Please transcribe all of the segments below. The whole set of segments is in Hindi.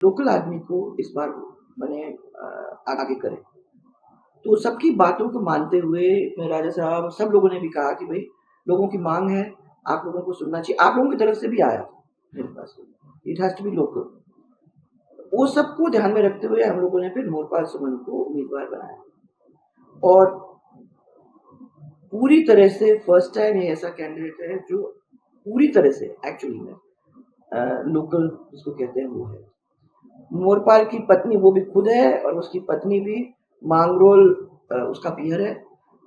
लोकल आदमी को इस बार मैंने आगे करें। तो सबकी बातों को मानते हुए राजा साहब सब लोगों ने भी कहा कि भाई लोगों की मांग है, आप लोगों को सुनना चाहिए। आप लोगों की तरफ से भी आया मेरे पास, it has to be local. वो सबको ध्यान में रखते हुए हम लोगों ने फिर मोरपाल सुमन को उम्मीदवार बनाया और पूरी तरह से फर्स्ट टाइम ये ऐसा कैंडिडेट है जो पूरी तरह से एक्चुअली में लोकल जिसको कहते हैं वो है। मोरपाल की पत्नी वो भी खुद है और उसकी पत्नी भी मांगरोल उसका पियर है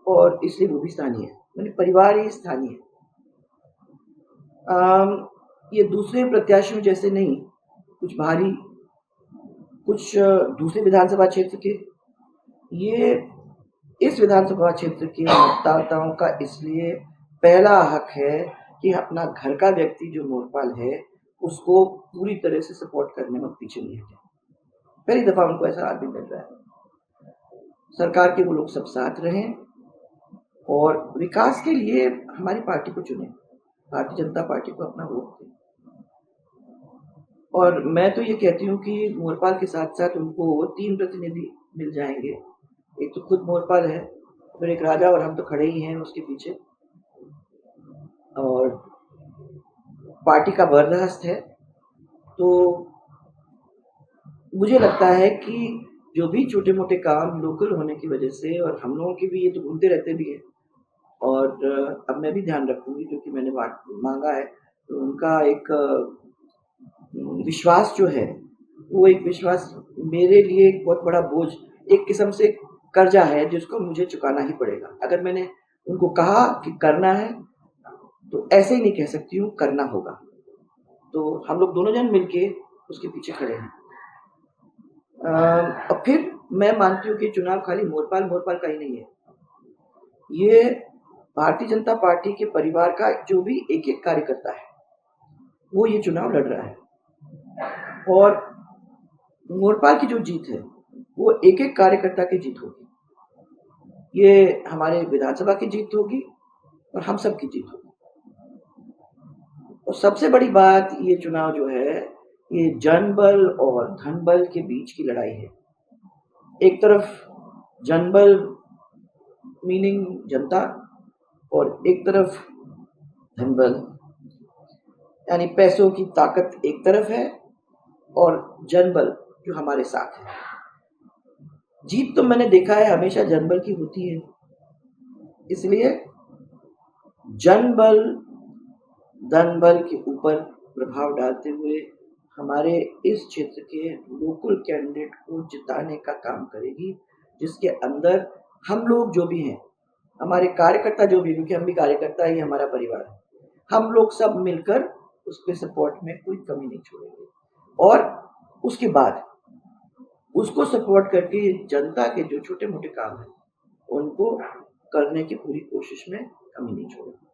और इसलिए वो भी स्थानीय है, यानी परिवार ही स्थानीय है। ये दूसरे प्रत्याशियों जैसे नहीं, कुछ भारी, कुछ दूसरे विधानसभा क्षेत्र के, ये इस विधानसभा क्षेत्र के मतदाताओं का इसलिए पहला हक है कि अपना घर का व्यक्ति जो मोरपाल है उसको पूरी तरह से सपोर्ट करने में पीछे नहीं हटे। पहली दफा उनको ऐसा आदमी मिल रहा है। सरकार के वो लोग सब साथ रहें और विकास के लिए हमारी पार्टी को चुने, भारतीय जनता पार्टी को अपना वोट दें। और मैं तो ये कहती हूँ कि मोरपाल के साथ साथ उनको 3 प्रतिनिधि मिल जाएंगे। एक तो खुद मोरपाल है, फिर एक राजा और हम तो खड़े ही हैं उसके पीछे, और पार्टी का बर्दाश्त है। तो मुझे लगता है कि जो भी छोटे मोटे काम लोकल होने की वजह से, और हम लोगों के भी ये तो घूमते रहते भी हैं, और अब मैं भी ध्यान रखूंगी क्योंकि मैंने मांगा है, तो उनका एक विश्वास जो है वो एक विश्वास मेरे लिए एक बहुत बड़ा बोझ, एक किस्म से कर्जा है जिसको मुझे चुकाना ही पड़ेगा। अगर मैंने उनको कहा कि करना है तो ऐसे ही नहीं कह सकती हूँ, करना होगा। तो हम लोग दोनों जन मिलके उसके पीछे खड़े हैं। और फिर मैं मानती हूँ कि चुनाव खाली मोरपाल का ही नहीं है, ये भारतीय जनता पार्टी के परिवार का जो भी एक एक कार्यकर्ता है वो ये चुनाव लड़ रहा है। और मोरपाल की जो जीत है वो एक एक कार्यकर्ता की जीत होगी, ये हमारे विधानसभा की जीत होगी और हम सब की जीत होगी। और सबसे बड़ी बात, ये चुनाव जो है ये जनबल और धनबल के बीच की लड़ाई है। एक तरफ जनबल मीनिंग जनता और एक तरफ धनबल यानी पैसों की ताकत एक तरफ है और जनबल जो हमारे साथ है। जीत तो मैंने देखा है हमेशा जनबल की होती है, इसलिए जनबल धनबल के ऊपर प्रभाव डालते हुए हमारे इस क्षेत्र के लोकल कैंडिडेट को जिताने का काम करेगी, जिसके अंदर हम लोग जो भी हैं, हमारे कार्यकर्ता जो भी, क्योंकि हम भी कार्यकर्ता ही हमारा परिवार है, हम लोग सब मिलकर उसके सपोर्ट में कोई कमी नहीं छोड़ेंगे। और उसके बाद उसको सपोर्ट करके जनता के जो छोटे मोटे काम हैं उनको करने की पूरी कोशिश में कमी नहीं छोड़ेंगे।